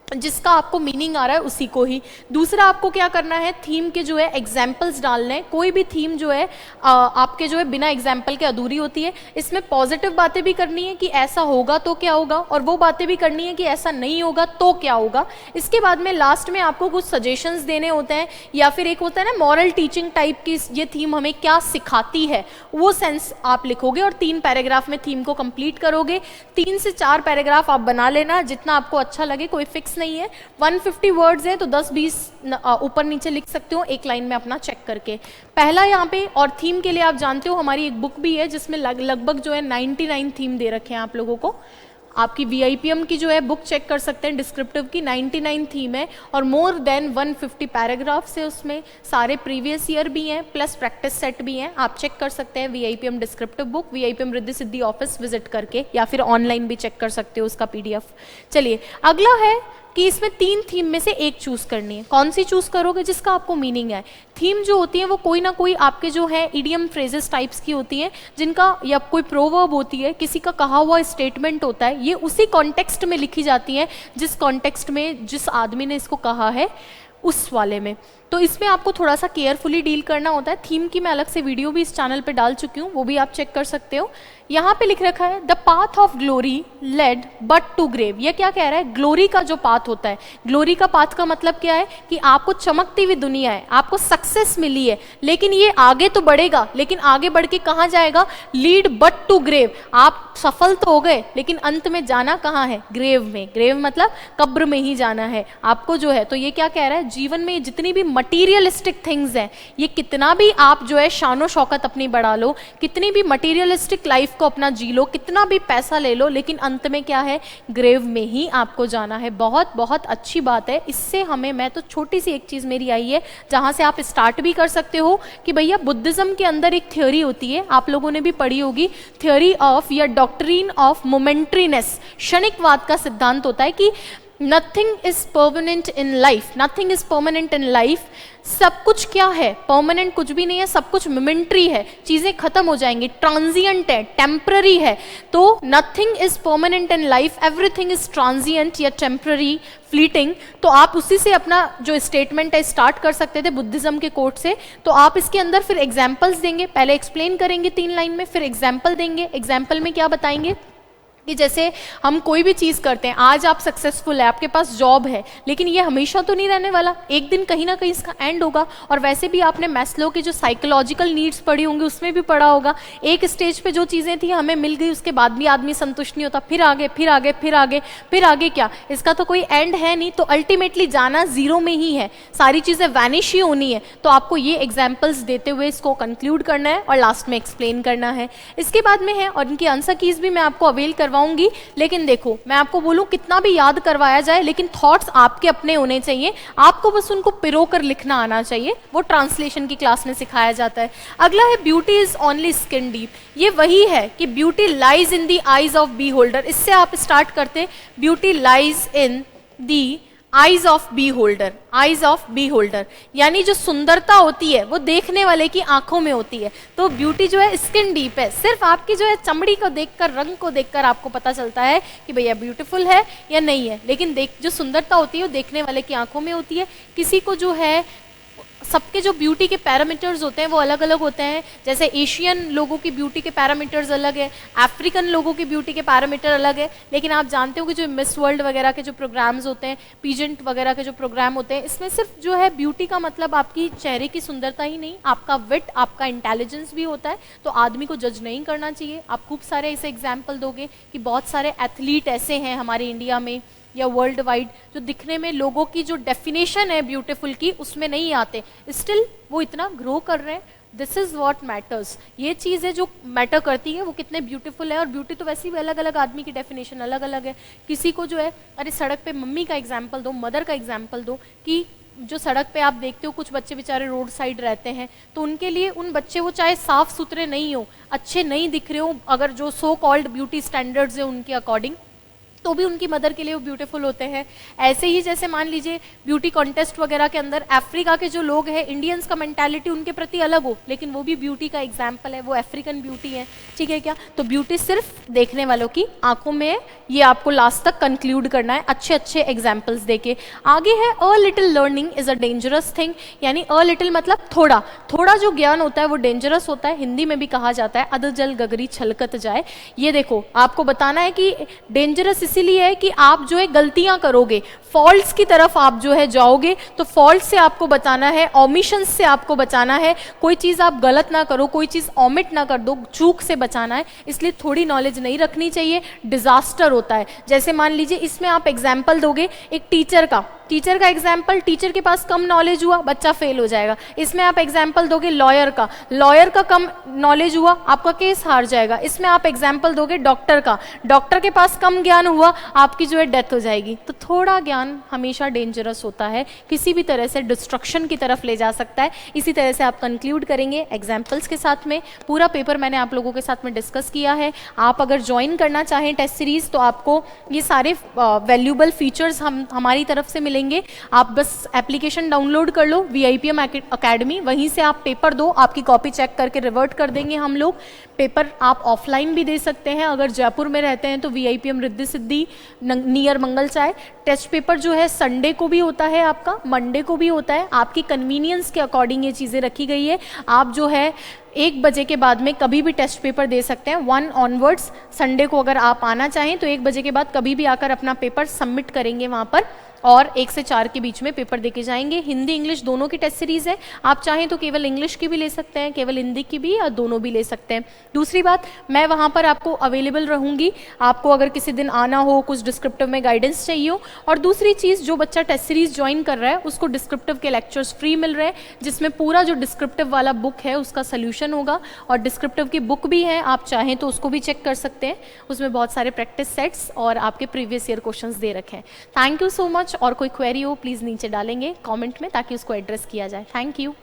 जिसका आपको मीनिंग आ रहा है उसी को ही। दूसरा आपको क्या करना है, थीम के जो है एग्जाम्पल्स डालने हैं। कोई भी थीम जो है आपके जो है बिना एग्जाम्पल के अधूरी होती है। इसमें पॉजिटिव बातें भी करनी है कि ऐसा होगा तो क्या होगा, और वो बातें भी करनी है कि ऐसा नहीं होगा तो क्या होगा। इसके बाद में लास्ट में आपको कुछ सजेशंस देने होते हैं, या फिर एक होता है ना मॉरल टीचिंग टाइप की, ये थीम हमें क्या सिखाती है, वो सेंस आप लिखोगे और 3 पैराग्राफ में थीम को कंप्लीट करोगे। 3 से 4 पैराग्राफ आप बना लेना, जितना आपको अच्छा लगे, कोई फिक्स नहीं है। 150 वर्ड्स है तो 10-20 ऊपर नीचे लिख सकते हो एक लाइन में अपना चेक करके। पहला यहाँ पे, और थीम के लिए आप जानते हो हमारी एक बुक भी है जिसमें लगभग जो है 99 थीम दे रखे हैं आप लोगों को। आपकी VIPM की जो है बुक चेक कर सकते हैं, डिस्क्रिप्टिव की 99 थीम है और मोर देन 150 पैराग्राफ्स है उसमें। सारे प्रीवियस ईयर भी हैं प्लस प्रैक्टिस सेट भी हैं, आप चेक कर सकते हैं VIPM descriptive book, VIPM Riddhi Siddhi office visit करके, या फिर ऑनलाइन भी चेक कर सकते हो उसका PDF। चलिए अगला है कि इसमें 3 थीम में से एक चूज करनी है। कौन सी चूज करोगे? जिसका आपको मीनिंग है। थीम जो होती है वो कोई ना कोई आपके जो है इडियम फ्रेजेस टाइप्स की होती हैं, जिनका या कोई प्रोवर्ब होती है, किसी का कहा हुआ स्टेटमेंट होता है, ये उसी कॉन्टेक्स्ट में लिखी जाती है जिस कॉन्टेक्स्ट में जिस आदमी ने इसको कहा है उस वाले में। तो इसमें आपको थोड़ा सा केयरफुली डील करना होता है। थीम की मैं अलग से वीडियो भी इस चैनल पे डाल चुकी हूँ, वो भी आप चेक कर सकते हो। यहाँ पे लिख रखा है the path of glory led but to grave. ये क्या कह रहा है? ग्लोरी का जो पाथ होता है, ग्लोरी का पाथ का मतलब क्या है कि आपको चमकती हुई दुनिया है, आपको सक्सेस मिली है, लेकिन ये आगे तो बढ़ेगा, लेकिन आगे बढ़ के कहाँ जाएगा? Lead but to grave. आप सफल तो हो गए, लेकिन अंत में जाना कहाँ है? ग्रेव में। ग्रेव मतलब कब्र में ही जाना है आपको जो है। तो ये क्या कह रहा है? जीवन में जितनी भी मटीरियलिस्टिक थिंग्स हैं, ये कितना भी आप जो है शानो शौकत अपनी बढ़ा लो, कितनी भी मटीरियलिस्टिक लाइफ को अपना जी लो, कितना भी पैसा ले लो, लेकिन अंत में क्या है? ग्रेव में ही आपको जाना है। बहुत बहुत अच्छी बात है। इससे हमें, मैं तो छोटी सी एक चीज मेरी आई है जहां से आप स्टार्ट भी कर सकते हो कि भैया बुद्धिज्म के अंदर एक थ्योरी होती है, आप लोगों ने भी पढ़ी होगी, थ्योरी ऑफ या डॉक्ट्रिन ऑफ मोमेंट्रीनेस। क्षणिकवाद का सिद्धांत होता है कि nothing is permanent in life, nothing is permanent in life. सब कुछ क्या है? परमानेंट कुछ भी नहीं है, सब कुछ मोमेंट्री है, चीजें खत्म हो जाएंगी, ट्रांजिएंट है, टेम्पररी है। तो nothing is permanent in life, everything is transient या टेम्पररी, फ्लीटिंग। तो आप उसी से अपना जो स्टेटमेंट है स्टार्ट कर सकते थे बुद्धिज्म के कोट से। तो आप इसके अंदर फिर एग्जाम्पल्स देंगे, पहले एक्सप्लेन करेंगे 3 लाइन में, फिर एग्जाम्पल देंगे। एग्जाम्पल में क्या बताएंगे कि जैसे हम कोई भी चीज़ करते हैं, आज आप सक्सेसफुल है, आपके पास जॉब है, लेकिन ये हमेशा तो नहीं रहने वाला, एक दिन कहीं ना कहीं इसका एंड होगा। और वैसे भी आपने मैस्लो की जो साइकोलॉजिकल नीड्स पढ़ी होंगी उसमें भी पढ़ा होगा, एक स्टेज पे जो चीज़ें थी हमें मिल गई, उसके बाद भी आदमी संतुष्ट नहीं होता, फिर आगे फिर आगे फिर आगे फिर आगे। क्या इसका तो कोई एंड है नहीं, तो अल्टीमेटली जाना जीरो में ही है, सारी चीज़ें वैनिश ही होनी है। तो आपको ये एग्जाम्पल्स देते हुए इसको कंक्लूड करना है और लास्ट में एक्सप्लेन करना है। इसके बाद में है, और इनकी आंसर कीज भी मैं आपको अवेल करवाऊंगी, लेकिन देखो मैं आपको बोलूं कितना भी याद करवाया जाए, लेकिन थॉट्स आपके अपने होने चाहिए, आपको बस उनको पिरो कर लिखना आना चाहिए, वो ट्रांसलेशन की क्लास में सिखाया जाता है। अगला है beauty is only skin deep. ये वही है कि beauty lies in the eyes of beholder. इससे आप स्टार्ट करते, beauty lies in the eyes of beholder. Eyes of beholder यानी जो सुंदरता होती है वो देखने वाले की आंखों में होती है। तो ब्यूटी जो है स्किन डीप है, सिर्फ आपकी जो है चमड़ी को देखकर, रंग को देखकर आपको पता चलता है कि भैया ब्यूटीफुल है या नहीं है, लेकिन जो सुंदरता होती है वो देखने वाले की आंखों में होती है। किसी को जो है, सबके जो ब्यूटी के पैरामीटर्स होते हैं वो अलग अलग होते हैं। जैसे एशियन लोगों की ब्यूटी के पैरामीटर्स अलग है, अफ्रीकन लोगों की ब्यूटी के पैरामीटर अलग है। लेकिन आप जानते हो कि जो मिस वर्ल्ड वगैरह के जो प्रोग्राम्स होते हैं, पीजेंट वगैरह के जो प्रोग्राम होते हैं, इसमें सिर्फ जो है ब्यूटी का मतलब आपकी चेहरे की सुंदरता ही नहीं, आपका विट, आपका इंटेलिजेंस भी होता है। तो आदमी को जज नहीं करना चाहिए। आप खूब सारे ऐसे एग्जाम्पल दोगे कि बहुत सारे एथलीट ऐसे हैं हमारे इंडिया में या वर्ल्ड वाइड जो दिखने में लोगों की जो डेफिनेशन है ब्यूटीफुल की उसमें नहीं आते, स्टिल वो इतना ग्रो कर रहे हैं। This is what matters. ये चीज़ है जो मैटर करती है, वो कितने ब्यूटीफुल है। और ब्यूटी तो वैसे भी अलग अलग आदमी की डेफिनेशन अलग अलग है। किसी को जो है, अरे सड़क पे मम्मी का एग्जाम्पल दो, मदर का एग्जाम्पल दो, कि जो सड़क पे आप देखते हो कुछ बच्चे बेचारे रोड साइड रहते हैं, तो उनके लिए उन बच्चे वो चाहे साफ सुथरे नहीं हो, अच्छे नहीं दिख रहे हो, अगर जो सो कॉल्ड ब्यूटी स्टैंडर्ड्स है उनके अकॉर्डिंग, तो भी उनकी मदर के लिए वो ब्यूटीफुल होते हैं। ऐसे ही जैसे मान लीजिए ब्यूटी कॉन्टेस्ट वगैरह के अंदर अफ्रीका के जो लोग हैं, इंडियंस का मेंटालिटी उनके प्रति अलग हो, लेकिन वो भी ब्यूटी का एग्जाम्पल है, वो अफ्रीकन ब्यूटी है। ठीक है क्या? तो ब्यूटी सिर्फ देखने वालों की आंखों में है, ये आपको लास्ट तक कंक्लूड करना है अच्छे अच्छे एग्जाम्पल्स देके। आगे है a little learning is a dangerous thing. यानी अ लिटिल मतलब थोड़ा थोड़ा जो ज्ञान होता है वो डेंजरस होता है। हिंदी में भी कहा जाता है अध जल गगरी छलकत जाए। ये देखो आपको बताना है कि डेंजरस इसीलिए है कि आप जो है गलतियां करोगे, फॉल्ट्स की तरफ आप जो है जाओगे, तो फॉल्ट से आपको बचाना है, ओमिशंस से आपको बचाना है। कोई चीज आप गलत ना करो, कोई चीज ओमिट ना कर दो, चूक से बचाना है। इसलिए थोड़ी नॉलेज नहीं रखनी चाहिए, डिजास्टर होता है। जैसे मान लीजिए इसमें आप एग्जाम्पल दोगे एक टीचर का एग्जाम्पल, टीचर के पास कम नॉलेज हुआ, बच्चा फेल हो जाएगा। इसमें आप एग्जाम्पल दोगे लॉयर का कम नॉलेज हुआ, आपका केस हार जाएगा। इसमें आप एग्जाम्पल दोगे डॉक्टर के पास कम ज्ञान हुआ, आपकी जो है डेथ हो जाएगी। तो थोड़ा ज्ञान हमेशा डेंजरस होता है, किसी भी तरह से डिस्ट्रक्शन की तरफ ले जा सकता है। इसी तरह से आप कंक्लूड करेंगे एग्जाम्पल्स के साथ में। पूरा पेपर मैंने आप लोगों के साथ में डिस्कस किया है। आप अगर ज्वाइन करना चाहें टेस्ट सीरीज, तो आपको ये सारे वैल्यूबल फीचर्स हमारी तरफ से मिलेंगे। मिलेंगे। आप बस एप्लीकेशन डाउनलोड कर लो VIPM अकेडमी, वहीं से आप पेपर दो, आपकी कॉपी चेक करके रिवर्ट कर देंगे हम लोग। पेपर आप ऑफलाइन भी दे सकते हैं, अगर जयपुर में रहते हैं तो VIPM Riddhi Siddhi near Mangal Chai. Test paper जो है संडे को भी होता है, आपका मंडे को भी होता है, आपकी कन्वीनियंस के अकॉर्डिंग ये चीज़ें रखी गई है। आप जो है 1 बजे के बाद में कभी भी टेस्ट पेपर दे सकते हैं, 1 ऑनवर्ड्स। संडे को अगर आप आना चाहें तो 1 बजे के बाद कभी भी आकर अपना पेपर सबमिट करेंगे वहाँ पर, और 1 से 4 के बीच में पेपर देके जाएंगे। हिंदी इंग्लिश दोनों की टेस्ट सीरीज़ है, आप चाहें तो केवल इंग्लिश की भी ले सकते हैं, केवल हिंदी की भी, या दोनों भी ले सकते हैं। दूसरी बात, मैं वहाँ पर आपको अवेलेबल रहूँगी, आपको अगर किसी दिन आना हो, कुछ डिस्क्रिप्टिव में गाइडेंस चाहिए हो। और दूसरी चीज़, जो बच्चा टेस्ट सीरीज़ ज्वाइन कर रहा है उसको डिस्क्रिप्टिव के लेक्चर्स फ्री मिल रहे हैं, जिसमें पूरा जो डिस्क्रिप्टिव वाला बुक है उसका सोल्यूशन होगा, और डिस्क्रिप्टिव की बुक भी है, आप चाहें तो उसको भी चेक कर सकते हैं। उसमें बहुत सारे प्रैक्टिस सेट्स और आपके प्रीवियस ईयर क्वेश्चंस दे रखे हैं। Thank you so much. और कोई क्वेरी हो प्लीज़ नीचे डालेंगे कमेंट में, ताकि उसको एड्रेस किया जाए। Thank you.